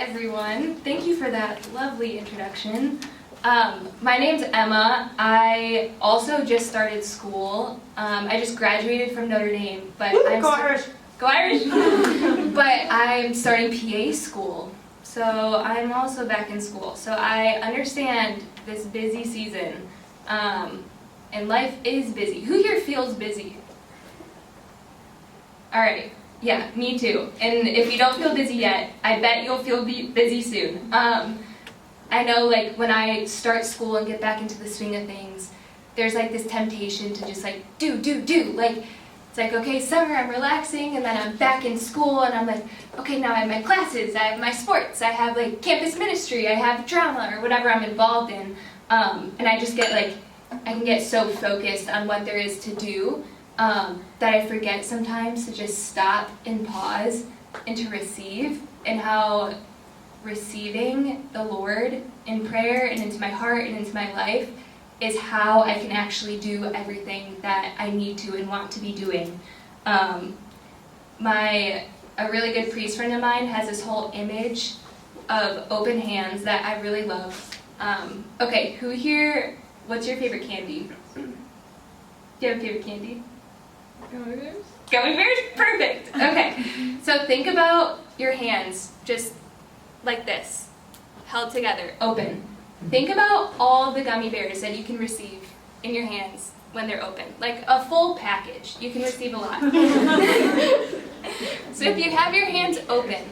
everyone. Thank you for that lovely introduction. My name's Emma. I also just started school. I just graduated from Notre Dame, but Go Irish! Go Irish! But I'm starting PA school, so I'm also back in school. So I understand this busy season, and life is busy. Who here feels busy? All right. Yeah, me too. And if you don't feel busy yet, I bet you'll feel busy soon. I know, like, when I start school and get back into the swing of things, there's like this temptation to just like do. Like, it's like, okay, summer, I'm relaxing, and then I'm back in school, and I'm like, okay, now I have my classes, I have my sports, I have like campus ministry, I have drama or whatever I'm involved in, and I just get like, I can get so focused on what there is to do. That I forget sometimes to just stop and pause and to receive, and how receiving the Lord in prayer and into my heart and into my life is how I can actually do everything that I need to and want to be doing. A really good priest friend of mine has this whole image of open hands that I really love. Okay, who here, what's your favorite candy? Do you have a favorite candy? Gummy bears? Gummy bears? Perfect! Okay, so think about your hands just like this, held together, open. Think about all the gummy bears that you can receive in your hands when they're open. Like a full package. You can receive a lot. So if you have your hands open,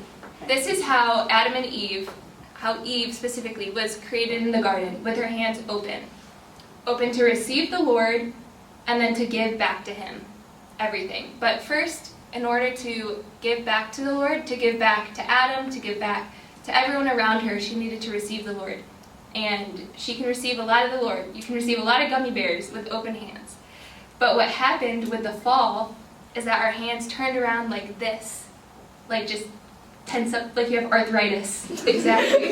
this is how Adam and Eve, how Eve specifically was created in the garden, with her hands open. Open to receive the Lord and then to give back to Him. Everything. But first, in order to give back to the Lord, to give back to Adam, to give back to everyone around her, she needed to receive the Lord. And she can receive a lot of the Lord. You can receive a lot of gummy bears with open hands. But what happened with the fall is that our hands turned around like this. Like just tense up, like you have arthritis. Exactly.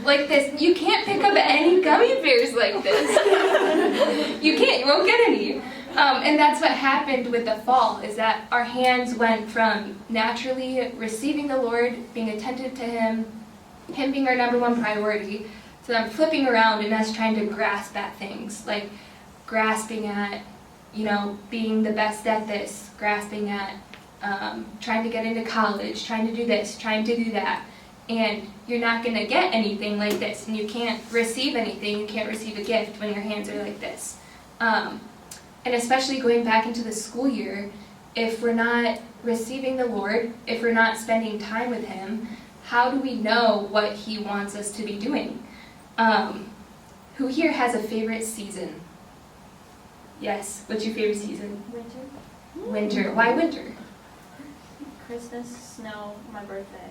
Like this. You can't pick up any gummy bears like this. You can't. You won't get any. And that's what happened with the fall, is that our hands went from naturally receiving the Lord, being attentive to Him being our number one priority, to then flipping around and us trying to grasp at things, like grasping at, being the best at this, grasping at trying to get into college, trying to do this, trying to do that. And you're not going to get anything like this, and you can't receive anything, you can't receive a gift when your hands are like this. And especially going back into the school year, if we're not receiving the Lord, if we're not spending time with Him, how do we know what He wants us to be doing? Who here has a favorite season? Yes, what's your favorite season? Winter. Winter. Why winter? Christmas, snow, my birthday.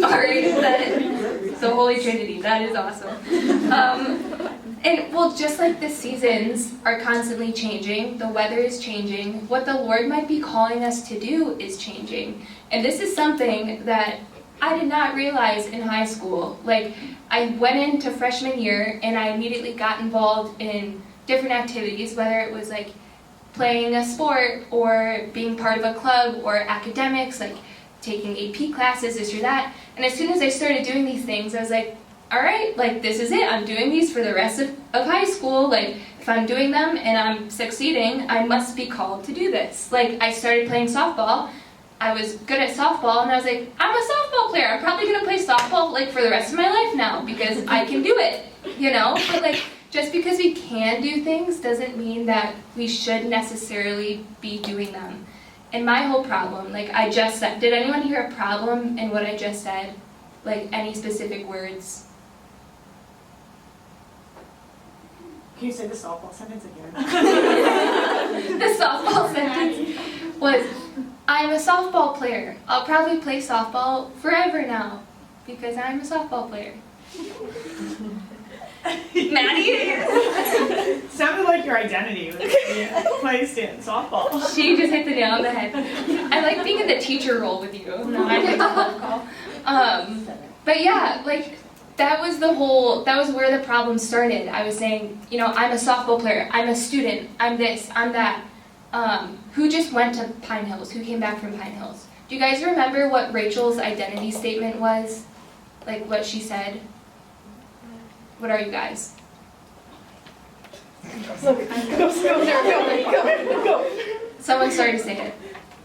All right, the Holy Trinity. That is awesome. And well, just like the seasons are constantly changing, the weather is changing, what the Lord might be calling us to do is changing. And this is something that I did not realize in high school. Like, I went into freshman year and I immediately got involved in different activities, whether it was like playing a sport or being part of a club or academics, like taking AP classes, this or that. And as soon as I started doing these things, I was like, all right, like, this is it. I'm doing these for the rest of high school. Like, if I'm doing them and I'm succeeding, I must be called to do this. Like, I started playing softball. I was good at softball, and I was like, I'm a softball player. I'm probably going to play softball, like, for the rest of my life now because I can do it, But, like, just because we can do things doesn't mean that we should necessarily be doing them. And my whole problem, like I just said, did anyone hear a problem in what I just said? Like, any specific words? Can you say the softball sentence again? The softball sentence was, I'm a softball player. I'll probably play softball forever now because I'm a softball player. Maddie? Sounded like your identity was placed in softball. She just hit the nail on the head. I like being in the teacher role with you. No, I like the love call. But yeah, like, that was where the problem started. I was saying, I'm a softball player, I'm a student, I'm this, I'm that. Who just went to Pine Hills? Who came back from Pine Hills? Do you guys remember what Rachel's identity statement was? like what she said? What are you guys? Someone started to say it.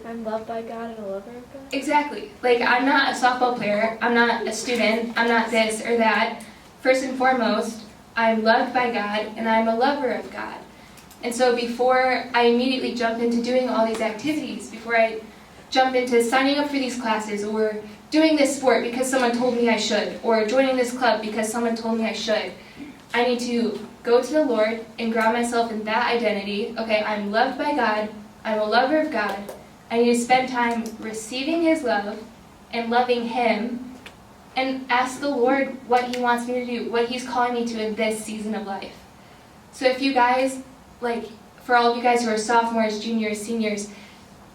I'm loved by God and a lover of God. Exactly. Like, I'm not a softball player, I'm not a student, I'm not this or that. First and foremost, I'm loved by God and I'm a lover of God. And so before I immediately jump into doing all these activities, before I jump into signing up for these classes or doing this sport because someone told me I should, or joining this club because someone told me I should, I need to go to the Lord and ground myself in that identity. Okay, I'm loved by God, I'm a lover of God. I need to spend time receiving His love and loving Him and ask the Lord what He wants me to do, what He's calling me to in this season of life. So if you guys, like, for all of you guys who are sophomores, juniors, seniors,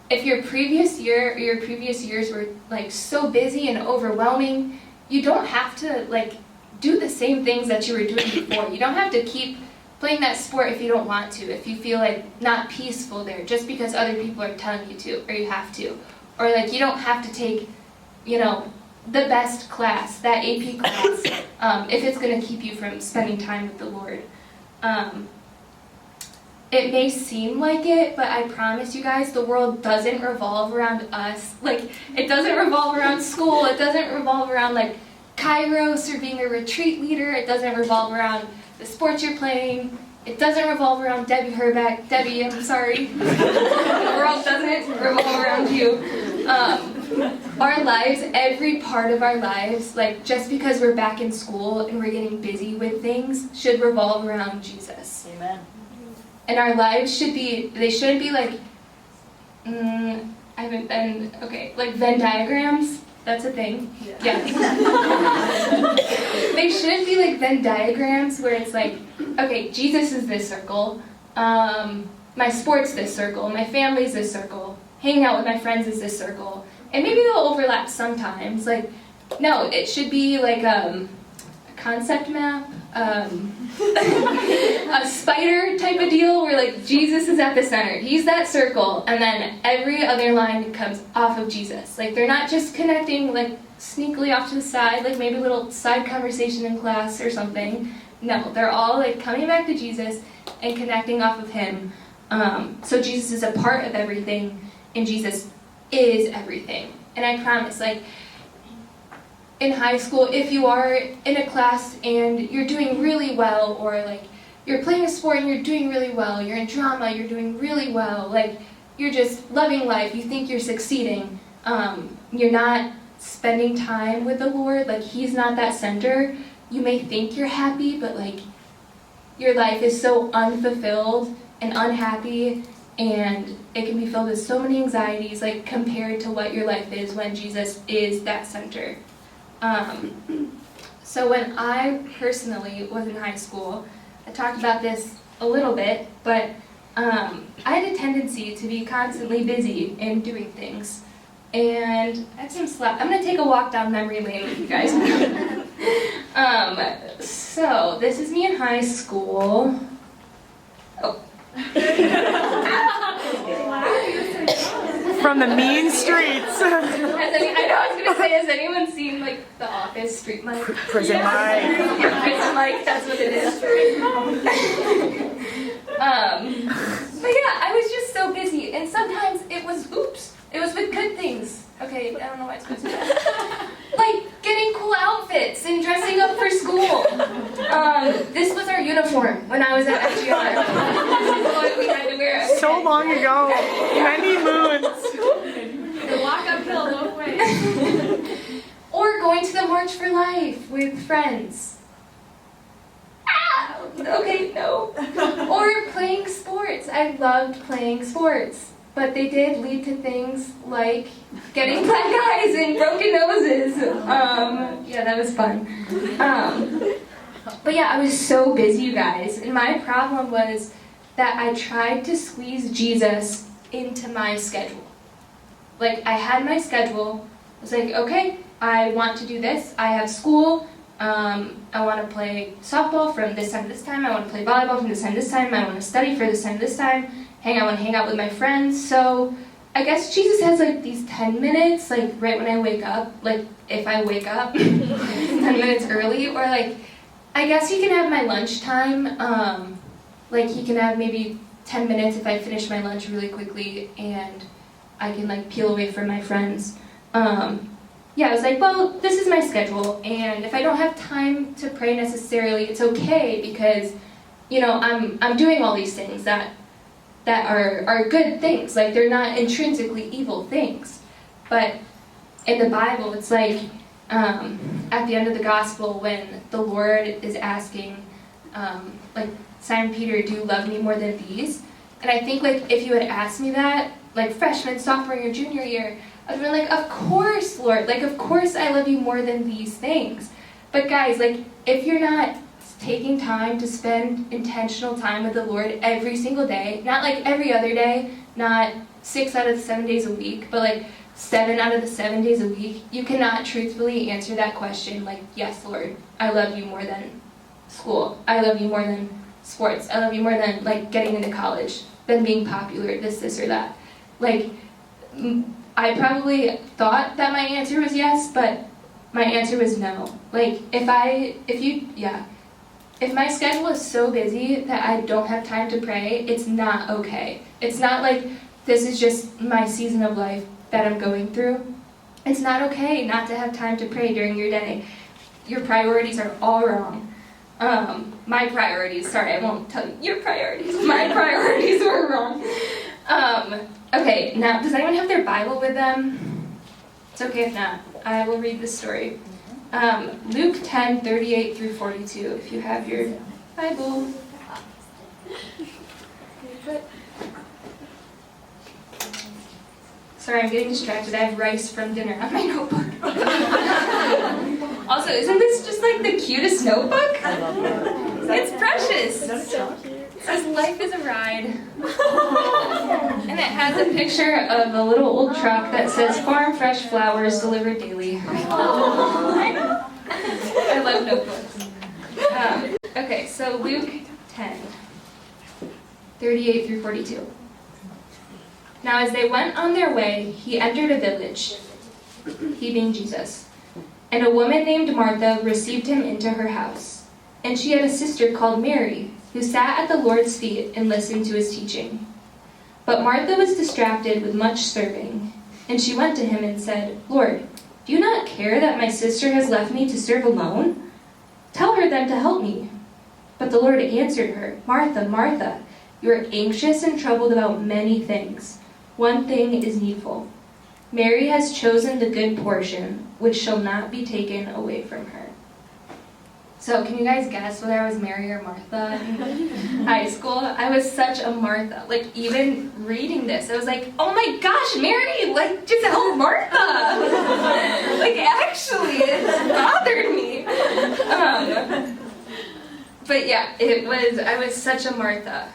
if your previous year or your previous years were, like, so busy and overwhelming, you don't have to, like, do the same things that you were doing before. You don't have to keep playing that sport if you don't want to, if you feel like not peaceful there, just because other people are telling you to, or you have to. Or like you don't have to take, you know, the best class, that AP class, if it's going to keep you from spending time with the Lord. It may seem like it, but I promise you guys, the world doesn't revolve around us. Like, it doesn't revolve around school, it doesn't revolve around like Kairos or being a retreat leader, it doesn't revolve around the sports you're playing, it doesn't revolve around Debbie Herbeck. Debbie, I'm sorry. The world doesn't revolve around you. Our lives, every part of our lives, like just because we're back in school and we're getting busy with things, should revolve around Jesus. Amen. And our lives should be, they shouldn't be like, like Venn diagrams. That's a thing. Yeah. They shouldn't be like Venn diagrams where it's like, okay, Jesus is this circle, my sport's this circle, my family's this circle, hanging out with my friends is this circle, and maybe they'll overlap sometimes. Like, no, it should be like a concept map, a spider type of deal where like Jesus is at the center. He's that circle, and then every other line comes off of Jesus. Like they're not just connecting like sneakily off to the side, like maybe a little side conversation in class or something. No, they're all like coming back to Jesus and connecting off of Him. So Jesus is a part of everything, and Jesus is everything. And I promise, like, in high school, if you are in a class and you're doing really well, or like you're playing a sport and you're doing really well, you're in drama, you're doing really well, like you're just loving life, you think you're succeeding, you're not spending time with the Lord, like He's not that center, you may think you're happy, but like your life is so unfulfilled and unhappy, and it can be filled with so many anxieties, like compared to what your life is when Jesus is that center. So when I personally was in high school, I talked about this a little bit, but I had a tendency to be constantly busy and doing things. And I had some I'm going to take a walk down memory lane with you guys. So this is me in high school. Oh. From the mean streets. I was going to say, has anyone seen like The Office Street Mike? Prison Mike. Yeah, Prison Mike, that's what it is. But yeah, I was just so busy, and sometimes it was with good things. Okay, I don't know why it's supposed to be that. Like getting cool outfits and dressing up for school. This was our uniform when I was at FGR. This is what we had to wear. So long ago. Many moons. The walk uphill both ways. Or going to the March for Life with friends. Okay, no. Or playing sports. I loved playing sports. But they did lead to things like getting black eyes and broken noses. Yeah, that was fun. But yeah, I was so busy, you guys. And my problem was that I tried to squeeze Jesus into my schedule. Like, I had my schedule. I was like, okay, I want to do this. I have school. I want to play softball from this time to this time. I want to play volleyball from this time to this time. I want to study for this time to this time. I want to hang out with my friends. So I guess Jesus has like these 10 minutes, like right when I wake up, like if I wake up 10 minutes early, or like, I guess he can have my lunchtime, like he can have maybe 10 minutes if I finish my lunch really quickly and I can like peel away from my friends. Yeah, I was like, well, this is my schedule, and if I don't have time to pray necessarily, it's okay, because, you know, I'm doing all these things that are good things. Like, they're not intrinsically evil things. But in the Bible, it's like, at the end of the gospel, when the Lord is asking, like, Simon Peter, do you love me more than these? And I think, like, if you had asked me that, like, freshman, sophomore year, junior year, I'd been like, of course, Lord. Like, of course I love you more than these things. But guys, like, if you're not taking time to spend intentional time with the Lord every single day, not like every other day, not 6 out of the 7 days a week, but like 7 out of the 7 days a week, you cannot truthfully answer that question like, yes, Lord, I love you more than school. I love you more than sports. I love you more than like getting into college, than being popular, this or that. Like, I probably thought that my answer was yes, but my answer was no. Like, if my schedule is so busy that I don't have time to pray, it's not okay. It's not like this is just my season of life that I'm going through. It's not okay not to have time to pray during your day. Your priorities are all wrong. My priorities, sorry, I won't tell you your priorities. My priorities were wrong. Okay, now, does anyone have their Bible with them? It's okay if not. I will read this story. Luke 10:38 through 42, if you have your Bible. Sorry, I'm getting distracted. I have rice from dinner on my notebook. Also, isn't this just like the cutest notebook? I love it. It's precious. That's so cute. It says life is a ride. And it has a picture of a little old truck that says farm fresh flowers delivered daily. I love notebooks. Okay, so Luke 10:38 through 42. Now as they went on their way, he entered a village, he being Jesus. And a woman named Martha received him into her house. And she had a sister called Mary, who sat at the Lord's feet and listened to his teaching. But Martha was distracted with much serving, and she went to him and said, Lord, do you not care that my sister has left me to serve alone? Tell her then to help me. But the Lord answered her, Martha, Martha, you are anxious and troubled about many things. One thing is needful. Mary has chosen the good portion, which shall not be taken away from her. So can you guys guess whether I was Mary or Martha in high school? I was such a Martha. Like, even reading this, I was like, oh my gosh, Mary, like, just help Martha. Like, actually, it bothered me. But yeah, I was such a Martha.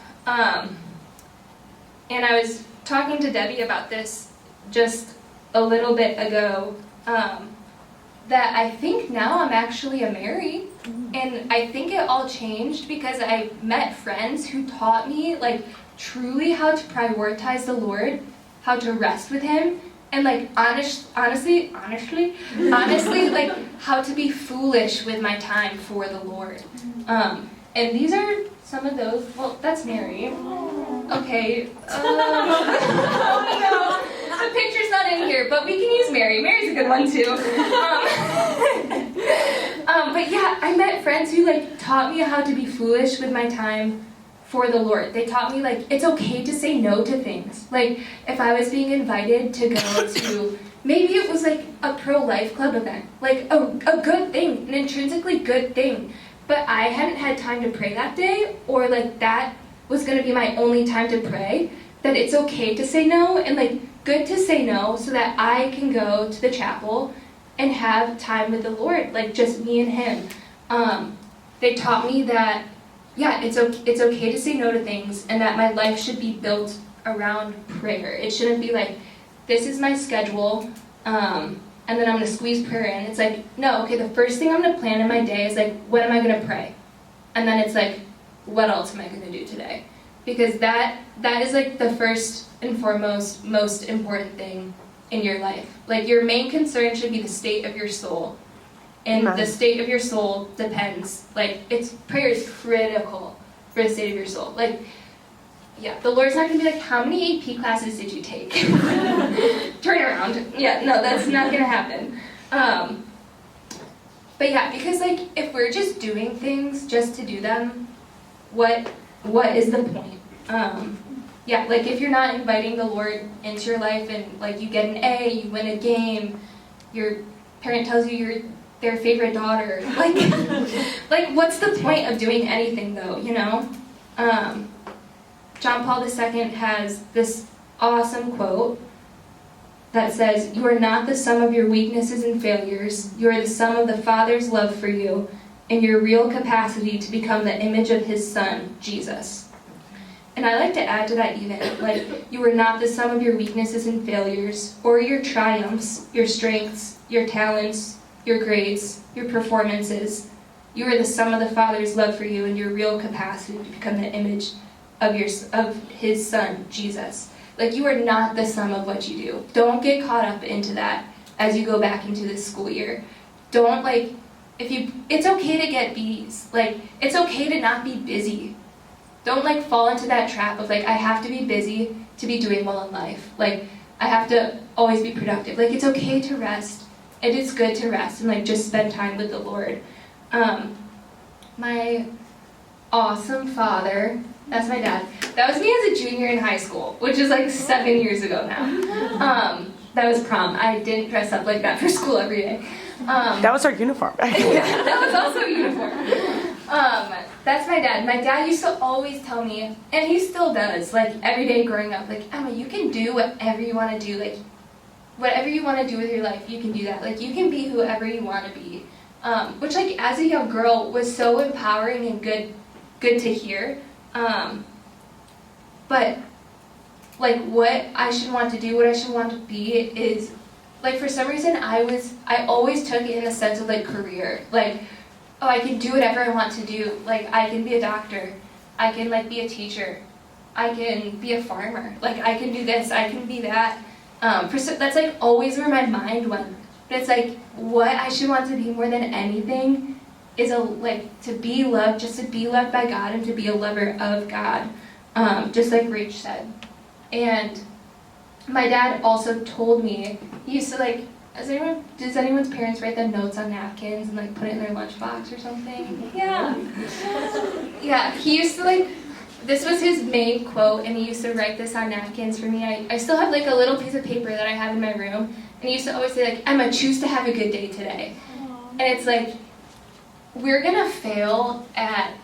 And I was talking to Debbie about this just a little bit ago, that I think now I'm actually a Mary. And I think it all changed because I met friends who taught me, like, truly how to prioritize the Lord, how to rest with him, and, like, honestly, like, how to be foolish with my time for the Lord. And these are some of those. Well, that's Mary. Okay. Oh no. The picture's not in here, but we can use Mary. Mary's a good one too. But yeah, I met friends who like taught me how to be foolish with my time for the Lord. They taught me like it's okay to say no to things. Like if I was being invited to go to, maybe it was like a pro-life club event, like a good thing, an intrinsically good thing. But I hadn't had time to pray that day, or like that was going to be my only time to pray, that it's okay to say no, and like good to say no so that I can go to the chapel and have time with the Lord, like just me and him. They taught me that, yeah, it's okay to say no to things, and that my life should be built around prayer. It shouldn't be like, this is my schedule, and then I'm going to squeeze prayer in. It's like, no, okay, the first thing I'm going to plan in my day is like, what am I going to pray? And then it's like, what else am I going to do today? because that is like the first and foremost most important thing in your life. Like your main concern should be the state of your soul. And the state of your soul depends, prayer is critical for the state of your soul. Like, yeah, the Lord's not going to be like, how many AP classes did you take? Turn around. Yeah, no, that's not going to happen. But yeah, because like, if we're just doing things just to do them, what is the point? Yeah, like if you're not inviting the Lord into your life and like you get an A, you win a game, your parent tells you you're their favorite daughter, like what's the point of doing anything though, you know? John Paul II has this awesome quote that says, "You are not the sum of your weaknesses and failures, you are the sum of the Father's love for you and your real capacity to become the image of his Son, Jesus." And I like to add to that even, like, you are not the sum of your weaknesses and failures, or your triumphs, your strengths, your talents, your grades, your performances. You are the sum of the Father's love for you and your real capacity to become the image of his Son, Jesus. Like, you are not the sum of what you do. Don't get caught up into that as you go back into this school year. Don't, it's okay to get B's. Like, it's okay to not be busy. Don't, fall into that trap of, I have to be busy to be doing well in life. Like, I have to always be productive. Like, it's okay to rest. It is good to rest and, just spend time with the Lord. My awesome father, that's my dad. That was me as a junior in high school, which is, 7 years ago now. That was prom. I didn't dress up like that for school every day. That was our uniform. Yeah, that was also a uniform. That's my dad. My dad used to always tell me, and he still does, every day growing up, Emma, you can do whatever you want to do. Whatever you want to do with your life, you can do that. You can be whoever you want to be. Which, as a young girl, was so empowering and good to hear. But, what I should want to do, what I should want to be is, for some reason, I always took it in the sense of, career. Oh, I can do whatever I want to do. I can be a doctor. I can, be a teacher. I can be a farmer. I can do this. I can be that. That's, always where my mind went. But it's, what I should want to be more than anything is, to be loved, just to be loved by God and to be a lover of God. Just like Rach said. And my dad also told me, he used to, does anyone's parents write them notes on napkins and put it in their lunchbox or something? Yeah. Yeah, he used to this was his main quote, and he used to write this on napkins for me. I still have a little piece of paper that I have in my room, and he used to always say Emma, choose to have a good day today. And it's we're gonna fail at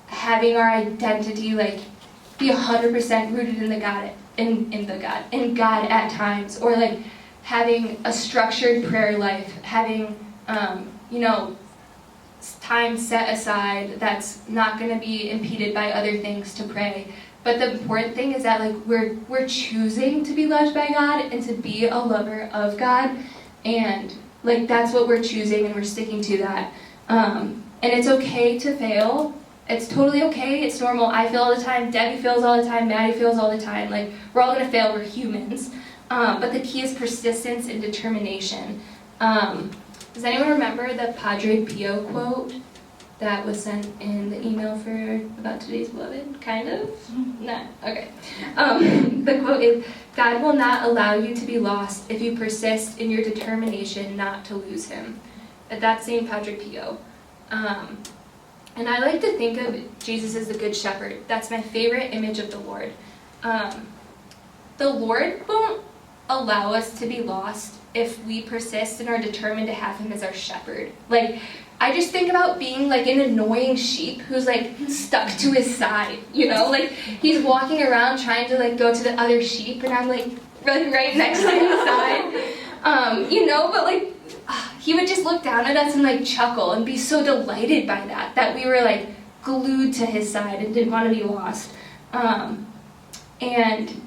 having our identity be 100% rooted in in God at times, or having a structured prayer life, having, time set aside that's not going to be impeded by other things to pray. But the important thing is that we're choosing to be loved by God and to be a lover of God, and that's what we're choosing, and we're sticking to that. And it's okay to fail. It's totally okay. It's normal. I fail all the time. Debbie fails all the time. Maddie fails all the time. We're all going to fail. We're humans. But the key is persistence and determination. Does anyone remember the Padre Pio quote that was sent in the email about today's beloved? Kind of? No. Okay. The quote is, "God will not allow you to be lost if you persist in your determination not to lose him." That's St. Padre Pio. And I like to think of Jesus as the Good Shepherd. That's my favorite image of the Lord. The Lord won't allow us to be lost if we persist and are determined to have him as our shepherd. I just think about being an annoying sheep who's stuck to his side, he's walking around trying to go to the other sheep, and I'm right next to his side, but he would just look down at us and chuckle and be so delighted by that we were glued to his side and didn't want to be lost. And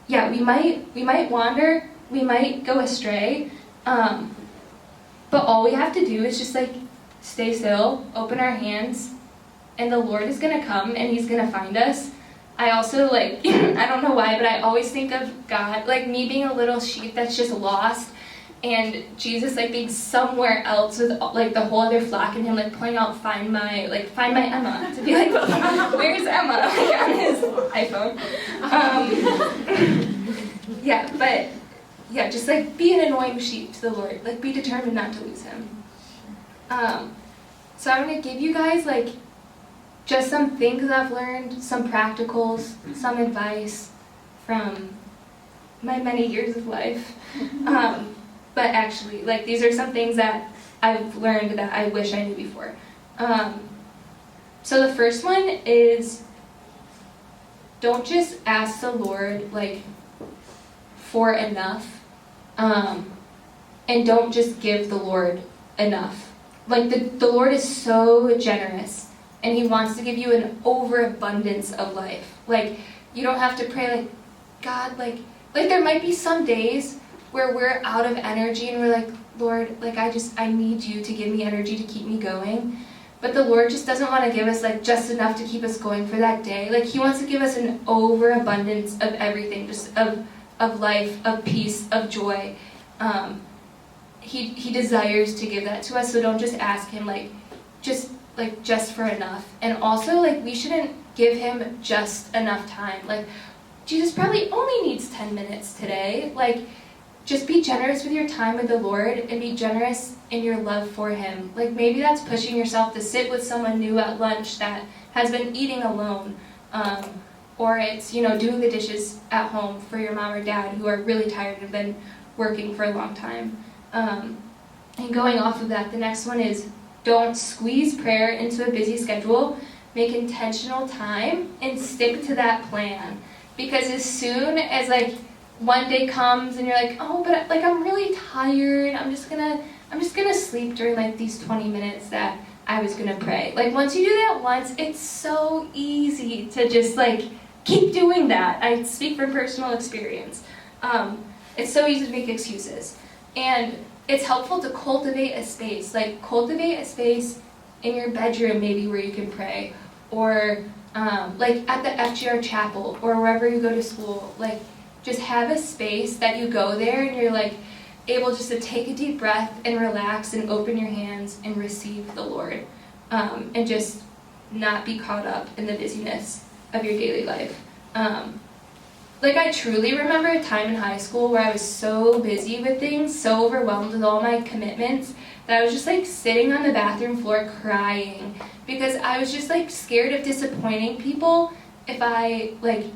yeah, we might wander, we might go astray, but all we have to do is just stay still, open our hands, and the Lord is going to come and he's going to find us. I also, like, I don't know why, but I always think of God, like me being a little sheep that's just lost, and Jesus, like, being somewhere else with, like, the whole other flock, and him, like, pointing out, find my Emma, to be like, where's Emma, like, on his iPhone. Just, like, be an annoying sheep to the Lord. Like, be determined not to lose him. So I'm going to give you guys, like, just some things I've learned, some practicals, some advice from my many years of life. But actually, like, these are some things that I've learned that I wish I knew before. So the first one is, don't just ask the Lord, like, for enough, and don't just give the Lord enough. Like, the Lord is so generous, and he wants to give you an overabundance of life. Like, you don't have to pray, like, God, like there might be some days where we're out of energy and we're like, Lord, like, I need you to give me energy to keep me going. But the Lord just doesn't want to give us, like, just enough to keep us going for that day. Like, he wants to give us an overabundance of everything, just of life, of peace, of joy. He desires to give that to us, so don't just ask him, just for enough. And also, like, we shouldn't give him just enough time. Like, Jesus probably only needs 10 minutes today. Like, just be generous with your time with the Lord, and be generous in your love for him. Like, maybe that's pushing yourself to sit with someone new at lunch that has been eating alone. Or it's, doing the dishes at home for your mom or dad who are really tired and have been working for a long time. And going off of that, the next one is, don't squeeze prayer into a busy schedule. Make intentional time and stick to that plan. Because as soon as, like, one day comes and you're like, oh, but, like, I'm really tired, I'm just gonna sleep during, like, these 20 minutes that I was gonna pray. Like, once you do that once, it's so easy to just, like, keep doing that. I speak from personal experience. It's so easy to make excuses. And it's helpful to cultivate a space. Like, cultivate a space in your bedroom, maybe, where you can pray. Or, like, at the FGR chapel, or wherever you go to school. Like, just have a space that you go there and you're, like, able just to take a deep breath and relax and open your hands and receive the Lord. And just not be caught up in the busyness of your daily life. Like, I truly remember a time in high school where I was so busy with things, so overwhelmed with all my commitments, that I was just, like, sitting on the bathroom floor crying, because I was just, like, scared of disappointing people if I, like,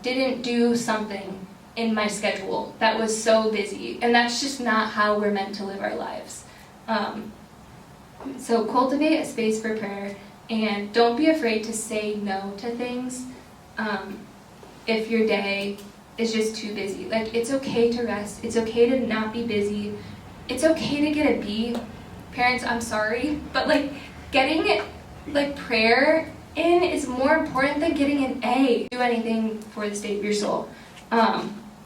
didn't do something in my schedule that was so busy. And that's just not how we're meant to live our lives. So cultivate a space for prayer, and don't be afraid to say no to things. If your day is just too busy. Like, it's okay to rest. It's okay to not be busy. It's okay to get a B. Parents, I'm sorry, but, like, getting, like, prayer in is more important than getting an A. Do anything for the state of your soul,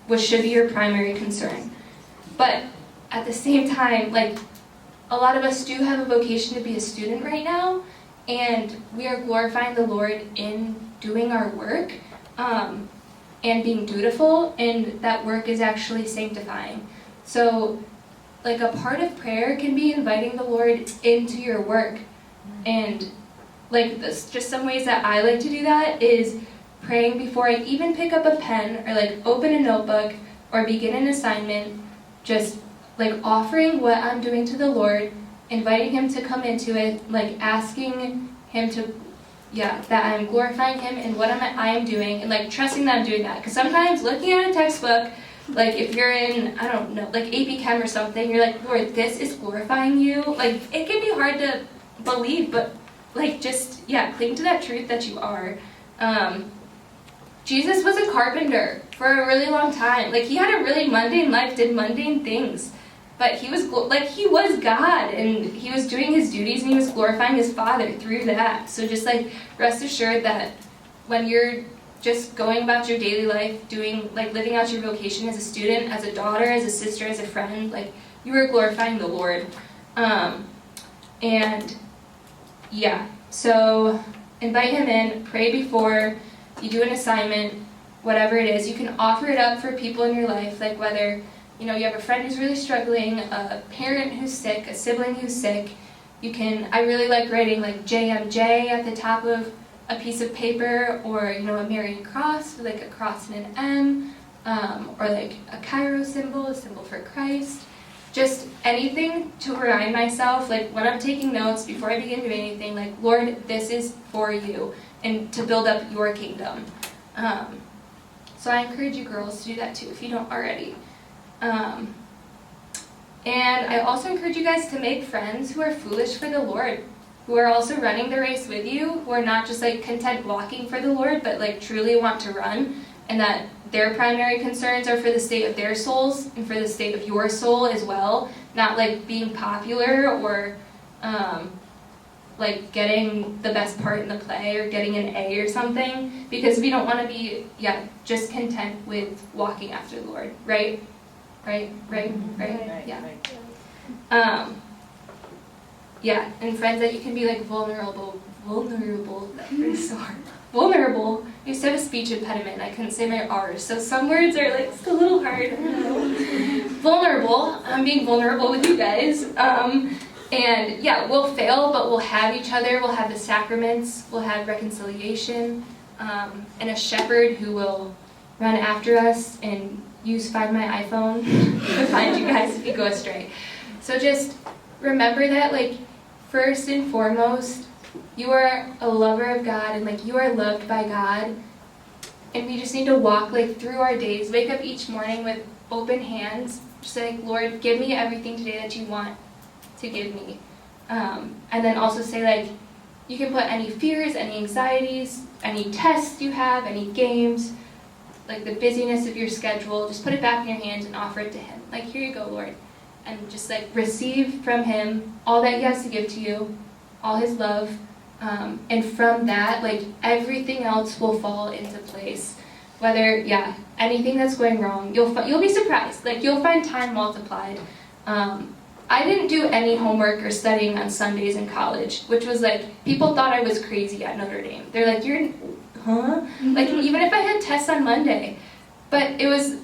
which should be your primary concern. But at the same time, like, a lot of us do have a vocation to be a student right now, and we are glorifying the Lord in doing our work. And being dutiful, and that work is actually sanctifying. So, like, a part of prayer can be inviting the Lord into your work. And, like, just some ways that I like to do that is praying before I even pick up a pen, or, like, open a notebook, or begin an assignment, just, like, offering what I'm doing to the Lord, inviting him to come into it, like, asking him to, that I'm glorifying him in what I am doing, and, like, trusting that I'm doing that. Because sometimes looking at a textbook, like, if you're in, I don't know, like, AP Chem or something, you're like, Lord, this is glorifying you. Like, it can be hard to believe, but, like, just, cling to that truth that you are. Jesus was a carpenter for a really long time. Like, he had a really mundane life, did mundane things. But he was God, and he was doing his duties, and he was glorifying his Father through that. So just, like, rest assured that when you're just going about your daily life, living out your vocation as a student, as a daughter, as a sister, as a friend, like, you are glorifying the Lord. So invite him in, pray before you do an assignment, whatever it is, you can offer it up for people in your life, like whether, you have a friend who's really struggling, a parent who's sick, a sibling who's sick. I really like writing like JMJ at the top of a piece of paper, or, a Marian cross, like a cross and an M, or like a Cairo symbol, a symbol for Christ. Just anything to remind myself, like when I'm taking notes, before I begin doing anything, like, Lord, this is for you, and to build up your kingdom. So I encourage you girls to do that too, if you don't already. And I also encourage you guys to make friends who are foolish for the Lord, who are also running the race with you, who are not just like content walking for the Lord, but like truly want to run, and that their primary concerns are for the state of their souls and for the state of your soul as well, not like being popular or like getting the best part in the play or getting an A or something, because we don't want to be just content with walking after the Lord, right? Yeah, and friends, that you can be like vulnerable, that is so hard. Vulnerable. I used to have a speech impediment, I couldn't say my R's, so some words are like just a little hard. Vulnerable, I'm being vulnerable with you guys. And yeah, we'll fail, but we'll have each other, we'll have the sacraments, we'll have reconciliation, and a shepherd who will run after us and Find My iPhone to find you guys if you go astray. So just remember that, like, first and foremost, you are a lover of God, and like you are loved by God, and we just need to walk like through our days, wake up each morning with open hands, just say, like, Lord, give me everything today that you want to give me. And then also say, like, you can put any fears, any anxieties, any tests you have, any games, like the busyness of your schedule, just put it back in your hands and offer it to Him. Like, here you go, Lord. And just like receive from Him all that He has to give to you, all His love. And from that, like, everything else will fall into place. Whether, anything that's going wrong, you'll be surprised. Like, you'll find time multiplied. I didn't do any homework or studying on Sundays in college, which was like, people thought I was crazy at Notre Dame. They're like, like, even if I had tests on Monday. But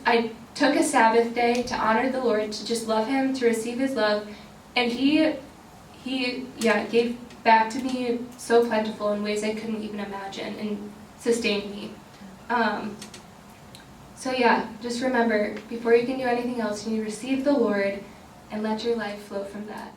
I took a Sabbath day to honor the Lord, to just love Him, to receive His love, and He gave back to me so plentiful in ways I couldn't even imagine, and sustained me. So just remember, before you can do anything else, you need to receive the Lord and let your life flow from that.